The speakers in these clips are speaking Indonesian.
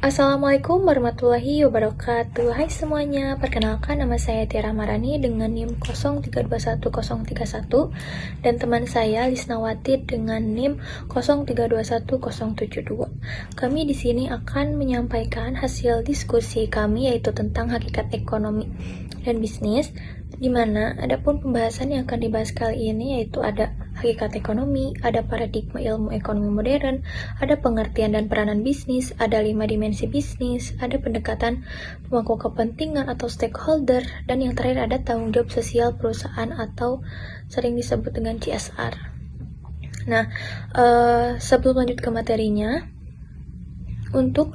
Assalamualaikum warahmatullahi wabarakatuh. Hai semuanya, perkenalkan nama saya Tiara Marani dengan NIM 0321031 dan teman saya Lisnawati dengan NIM 0321072. Kami di sini akan menyampaikan hasil diskusi kami yaitu tentang hakikat ekonomi dan bisnis, di mana adapun pembahasan yang akan dibahas kali ini yaitu ada hakikat ekonomi, ada paradigma ilmu ekonomi modern, ada pengertian dan peranan bisnis, ada 5 dimensi bisnis, ada pendekatan pemangku kepentingan atau stakeholder, dan yang terakhir ada tanggung jawab sosial perusahaan atau sering disebut dengan CSR. Nah, sebelum lanjut ke materinya, untuk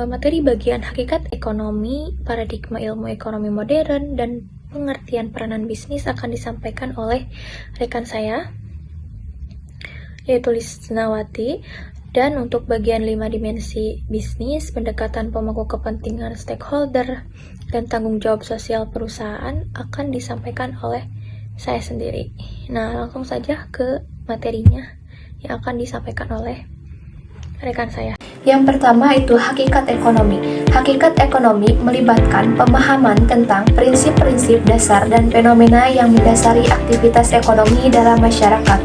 materi bagian hakikat ekonomi, paradigma ilmu ekonomi modern, dan pengertian peranan bisnis akan disampaikan oleh rekan saya, yaitu Lisnawati. Dan untuk bagian 5 dimensi bisnis, pendekatan pemangku kepentingan stakeholder, dan tanggung jawab sosial perusahaan akan disampaikan oleh saya sendiri. Nah, langsung saja ke materinya yang akan disampaikan oleh rekan saya. Yang pertama itu hakikat ekonomi. Hakikat ekonomi melibatkan pemahaman tentang prinsip-prinsip dasar dan fenomena yang mendasari aktivitas ekonomi dalam masyarakat.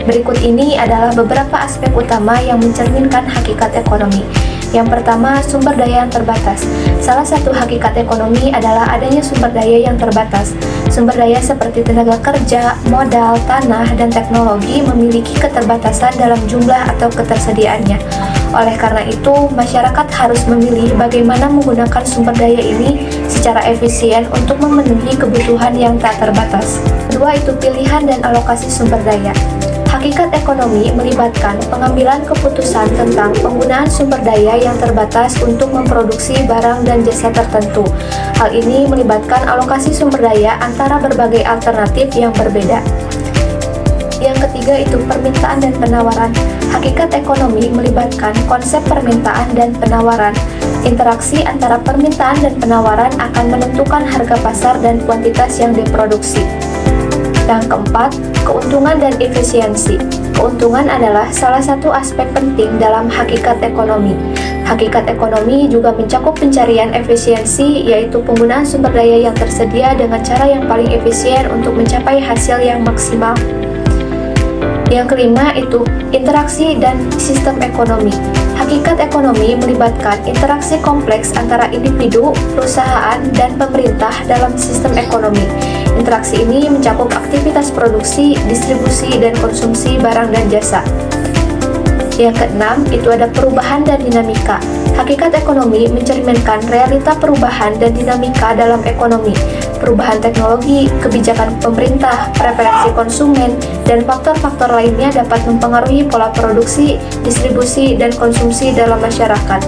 Berikut ini adalah beberapa aspek utama yang mencerminkan hakikat ekonomi. Yang pertama, sumber daya yang terbatas. Salah satu hakikat ekonomi adalah adanya sumber daya yang terbatas. Sumber daya seperti tenaga kerja, modal, tanah, dan teknologi memiliki keterbatasan dalam jumlah atau ketersediaannya. Oleh karena itu, masyarakat harus memilih bagaimana menggunakan sumber daya ini secara efisien untuk memenuhi kebutuhan yang tak terbatas. Kedua itu pilihan dan alokasi sumber daya. Hakikat ekonomi melibatkan pengambilan keputusan tentang penggunaan sumber daya yang terbatas untuk memproduksi barang dan jasa tertentu. Hal ini melibatkan alokasi sumber daya antara berbagai alternatif yang berbeda. Yang ketiga itu permintaan dan penawaran. Hakikat ekonomi melibatkan konsep permintaan dan penawaran. Interaksi antara permintaan dan penawaran akan menentukan harga pasar dan kuantitas yang diproduksi. Yang keempat, keuntungan dan efisiensi. Keuntungan adalah salah satu aspek penting dalam hakikat ekonomi. Hakikat ekonomi juga mencakup pencarian efisiensi, yaitu penggunaan sumber daya yang tersedia dengan cara yang paling efisien untuk mencapai hasil yang maksimal. Yang kelima itu interaksi dan sistem ekonomi. Hakikat ekonomi melibatkan interaksi kompleks antara individu, perusahaan, dan pemerintah dalam sistem ekonomi. Interaksi ini mencakup aktivitas produksi, distribusi, dan konsumsi barang dan jasa. Yang keenam, itu ada perubahan dan dinamika. Hakikat ekonomi mencerminkan realita perubahan dan dinamika dalam ekonomi. Perubahan teknologi, kebijakan pemerintah, preferensi konsumen, dan faktor-faktor lainnya dapat mempengaruhi pola produksi, distribusi, dan konsumsi dalam masyarakat.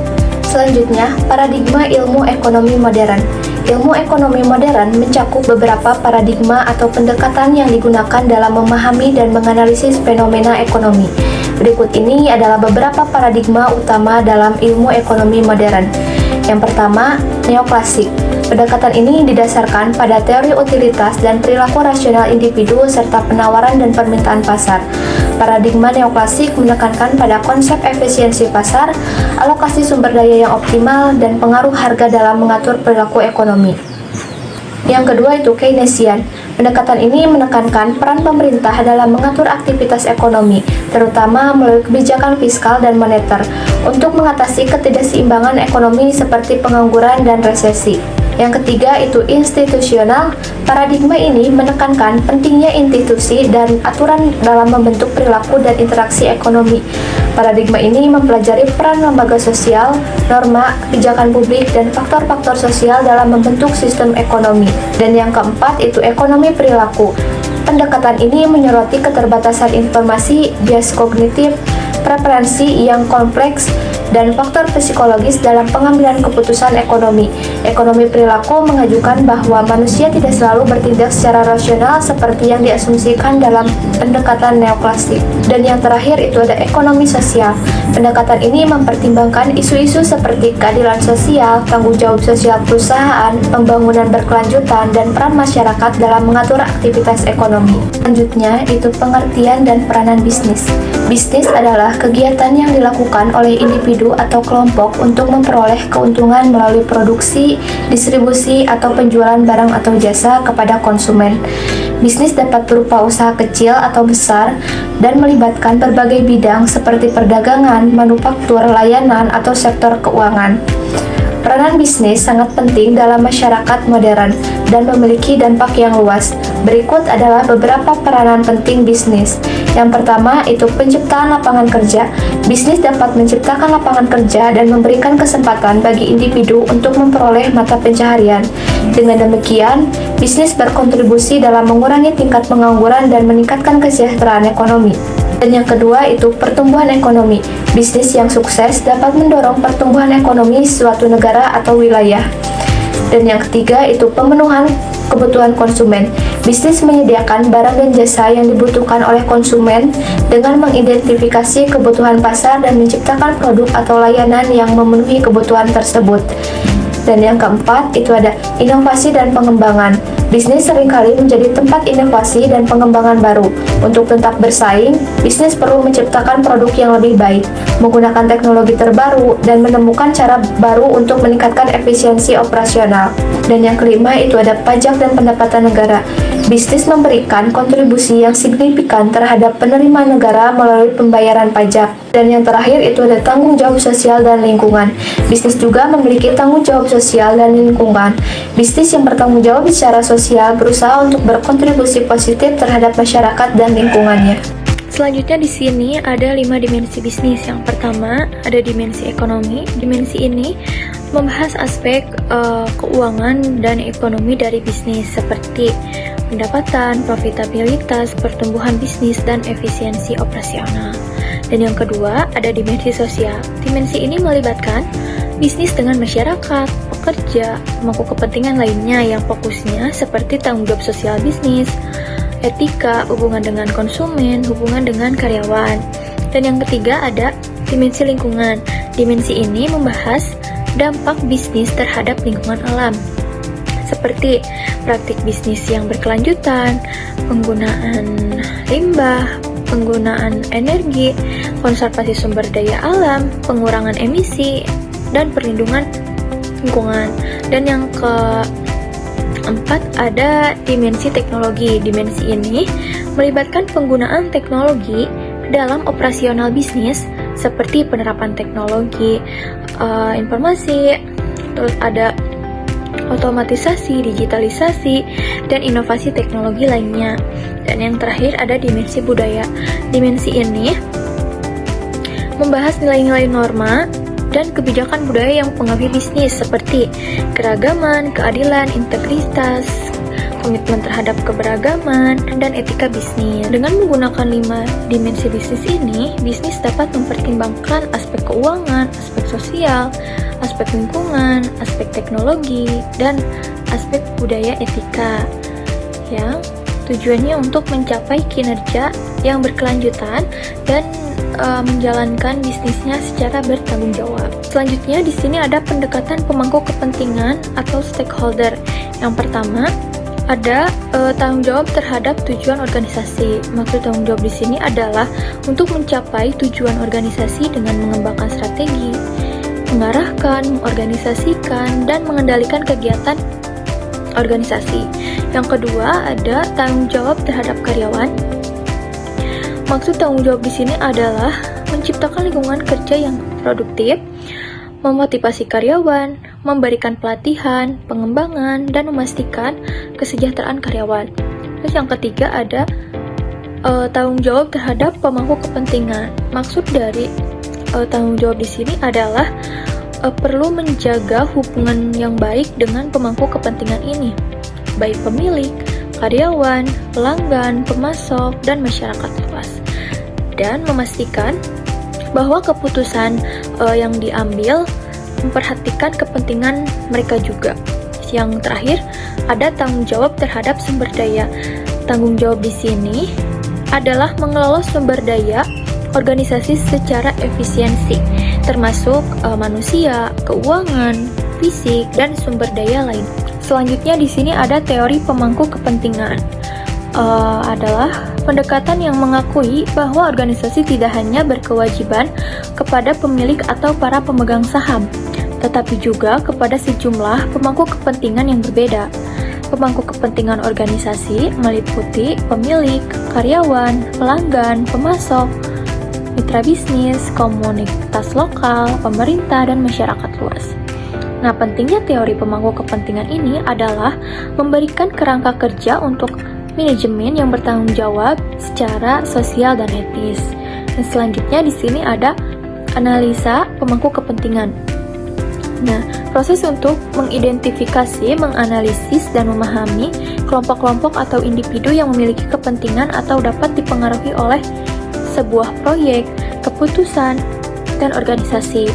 Selanjutnya, paradigma ilmu ekonomi modern. Ilmu ekonomi modern mencakup beberapa paradigma atau pendekatan yang digunakan dalam memahami dan menganalisis fenomena ekonomi. Berikut ini adalah beberapa paradigma utama dalam ilmu ekonomi modern. Yang pertama, neoklasik. Pendekatan ini didasarkan pada teori utilitas dan perilaku rasional individu serta penawaran dan permintaan pasar. Paradigma neoklasik menekankan pada konsep efisiensi pasar, alokasi sumber daya yang optimal, dan pengaruh harga dalam mengatur perilaku ekonomi. Yang kedua itu Keynesian. Pendekatan ini menekankan peran pemerintah dalam mengatur aktivitas ekonomi, terutama melalui kebijakan fiskal dan moneter, untuk mengatasi ketidakseimbangan ekonomi seperti pengangguran dan resesi. Yang ketiga itu institusional. Paradigma ini menekankan pentingnya institusi dan aturan dalam membentuk perilaku dan interaksi ekonomi. Paradigma ini mempelajari peran lembaga sosial, norma, kebijakan publik, dan faktor-faktor sosial dalam membentuk sistem ekonomi. Dan yang keempat itu ekonomi perilaku. Pendekatan ini menyoroti keterbatasan informasi, bias kognitif, preferensi yang kompleks, dan faktor psikologis dalam pengambilan keputusan ekonomi. Ekonomi perilaku mengajukan bahwa manusia tidak selalu bertindak secara rasional seperti yang diasumsikan dalam pendekatan neoklasik. Dan yang terakhir itu ada ekonomi sosial. Pendekatan ini mempertimbangkan isu-isu seperti keadilan sosial, tanggung jawab sosial perusahaan, pembangunan berkelanjutan, dan peran masyarakat dalam mengatur aktivitas ekonomi. Selanjutnya itu pengertian dan peranan bisnis. Bisnis adalah kegiatan yang dilakukan oleh individu atau kelompok untuk memperoleh keuntungan melalui produksi, distribusi, atau penjualan barang atau jasa kepada konsumen. Bisnis dapat berupa usaha kecil atau besar dan melibatkan berbagai bidang seperti perdagangan, manufaktur, layanan, atau sektor keuangan. Peranan bisnis sangat penting dalam masyarakat modern dan memiliki dampak yang luas. Berikut adalah beberapa peranan penting bisnis. Yang pertama itu penciptaan lapangan kerja. Bisnis dapat menciptakan lapangan kerja dan memberikan kesempatan bagi individu untuk memperoleh mata pencaharian. Dengan demikian, bisnis berkontribusi dalam mengurangi tingkat pengangguran dan meningkatkan kesejahteraan ekonomi. Dan yang kedua itu pertumbuhan ekonomi. Bisnis yang sukses dapat mendorong pertumbuhan ekonomi suatu negara atau wilayah. Dan yang ketiga itu pemenuhan kebutuhan konsumen. Bisnis menyediakan barang dan jasa yang dibutuhkan oleh konsumen dengan mengidentifikasi kebutuhan pasar dan menciptakan produk atau layanan yang memenuhi kebutuhan tersebut. Dan yang keempat itu ada inovasi dan pengembangan. Bisnis seringkali menjadi tempat inovasi dan pengembangan baru. Untuk tetap bersaing, bisnis perlu menciptakan produk yang lebih baik, menggunakan teknologi terbaru, dan menemukan cara baru untuk meningkatkan efisiensi operasional. Dan yang kelima itu ada pajak dan pendapatan negara. Bisnis memberikan kontribusi yang signifikan terhadap penerimaan negara melalui pembayaran pajak. Dan yang terakhir itu ada tanggung jawab sosial dan lingkungan. Bisnis juga memiliki tanggung jawab sosial dan lingkungan. Bisnis yang bertanggung jawab secara sosial berusaha untuk berkontribusi positif terhadap masyarakat dan lingkungannya. Selanjutnya di sini ada 5 dimensi bisnis. Yang pertama ada dimensi ekonomi. Dimensi ini membahas aspek keuangan dan ekonomi dari bisnis seperti pendapatan, profitabilitas, pertumbuhan bisnis, dan efisiensi operasional. Dan yang kedua ada dimensi sosial. Dimensi ini melibatkan bisnis dengan masyarakat, pekerja, pemangku kepentingan lainnya yang fokusnya seperti tanggung jawab sosial bisnis, etika, hubungan dengan konsumen, hubungan dengan karyawan. Dan yang ketiga ada dimensi lingkungan. Dimensi ini membahas dampak bisnis terhadap lingkungan alam, seperti praktik bisnis yang berkelanjutan, penggunaan limbah, penggunaan energi, konservasi sumber daya alam, pengurangan emisi, dan perlindungan lingkungan. Dan yang keempat ada dimensi teknologi. Dimensi ini melibatkan penggunaan teknologi dalam operasional bisnis seperti penerapan teknologi informasi, terus ada otomatisasi, digitalisasi, dan inovasi teknologi lainnya. Dan yang terakhir ada dimensi budaya. Dimensi ini membahas nilai-nilai norma dan kebijakan budaya yang mempengaruhi bisnis seperti keragaman, keadilan, integritas, komitmen terhadap keberagaman, dan etika bisnis. Dengan menggunakan 5 dimensi bisnis ini, bisnis dapat mempertimbangkan aspek keuangan, aspek sosial, aspek lingkungan, aspek teknologi, dan aspek budaya etika. Yang tujuannya untuk mencapai kinerja yang berkelanjutan dan menjalankan bisnisnya secara bertanggung jawab. Selanjutnya di sini ada pendekatan pemangku kepentingan atau stakeholder. Yang pertama ada tanggung jawab terhadap tujuan organisasi. Maksud tanggung jawab di sini adalah untuk mencapai tujuan organisasi dengan mengembangkan strategi, mengarahkan, mengorganisasikan, dan mengendalikan kegiatan organisasi. Yang kedua ada tanggung jawab terhadap karyawan. Maksud tanggung jawab di sini adalah menciptakan lingkungan kerja yang produktif, memotivasi karyawan, memberikan pelatihan, pengembangan, dan memastikan kesejahteraan karyawan. Terus yang ketiga ada tanggung jawab terhadap pemangku kepentingan. Maksud dari tanggung jawab di sini adalah perlu menjaga hubungan yang baik dengan pemangku kepentingan ini, baik pemilik, karyawan, pelanggan, pemasok, dan masyarakat luas, dan memastikan bahwa keputusan yang diambil memperhatikan kepentingan mereka juga. Yang terakhir ada tanggung jawab terhadap sumber daya. Tanggung jawab di sini adalah mengelola sumber daya organisasi secara efisiensi, termasuk manusia, keuangan, fisik, dan sumber daya lain. Selanjutnya di sini ada teori pemangku kepentingan. adalah pendekatan yang mengakui bahwa organisasi tidak hanya berkewajiban kepada pemilik atau para pemegang saham, tetapi juga kepada sejumlah pemangku kepentingan yang berbeda. Pemangku kepentingan organisasi meliputi pemilik, karyawan, pelanggan, pemasok, mitra bisnis, komunitas lokal, pemerintah, dan masyarakat luas. Nah, pentingnya teori pemangku kepentingan ini adalah memberikan kerangka kerja untuk manajemen yang bertanggung jawab secara sosial dan etis. Dan selanjutnya di sini ada analisa pemangku kepentingan. Nah, proses untuk mengidentifikasi, menganalisis, dan memahami kelompok-kelompok atau individu yang memiliki kepentingan atau dapat dipengaruhi oleh sebuah proyek, keputusan, dan organisasi.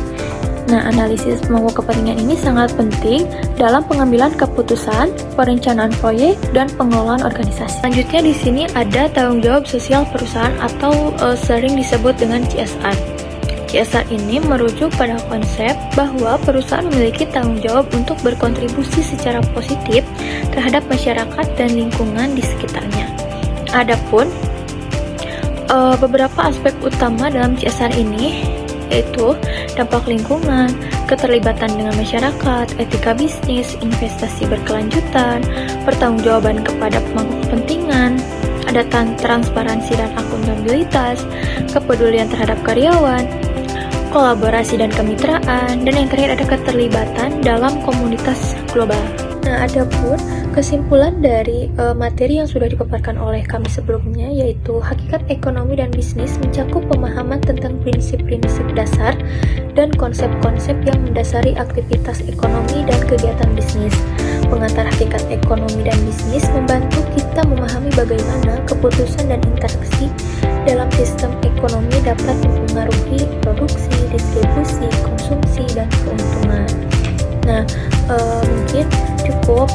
Nah, analisis pemangku kepentingan ini sangat penting dalam pengambilan keputusan, perencanaan proyek, dan pengelolaan organisasi. Selanjutnya di sini ada tanggung jawab sosial perusahaan atau sering disebut dengan CSR. CSR ini merujuk pada konsep bahwa perusahaan memiliki tanggung jawab untuk berkontribusi secara positif terhadap masyarakat dan lingkungan di sekitarnya. Adapun beberapa aspek utama dalam CSR ini yaitu dampak lingkungan, keterlibatan dengan masyarakat, etika bisnis, investasi berkelanjutan, pertanggungjawaban kepada pemangku kepentingan, ada transparansi dan akuntabilitas, kepedulian terhadap karyawan, kolaborasi dan kemitraan, dan yang terakhir ada keterlibatan dalam komunitas global. Nah, adapun kesimpulan dari materi yang sudah dipaparkan oleh kami sebelumnya, yaitu hakikat ekonomi dan bisnis mencakup pemahaman tentang prinsip-prinsip dasar dan konsep-konsep yang mendasari aktivitas ekonomi dan kegiatan bisnis. Pengantar hakikat ekonomi dan bisnis membantu kita memahami bagaimana keputusan dan interaksi dalam sistem ekonomi dapat mempengaruhi produksi, distribusi, konsumsi, dan keuntungan. Nah, mungkin cukup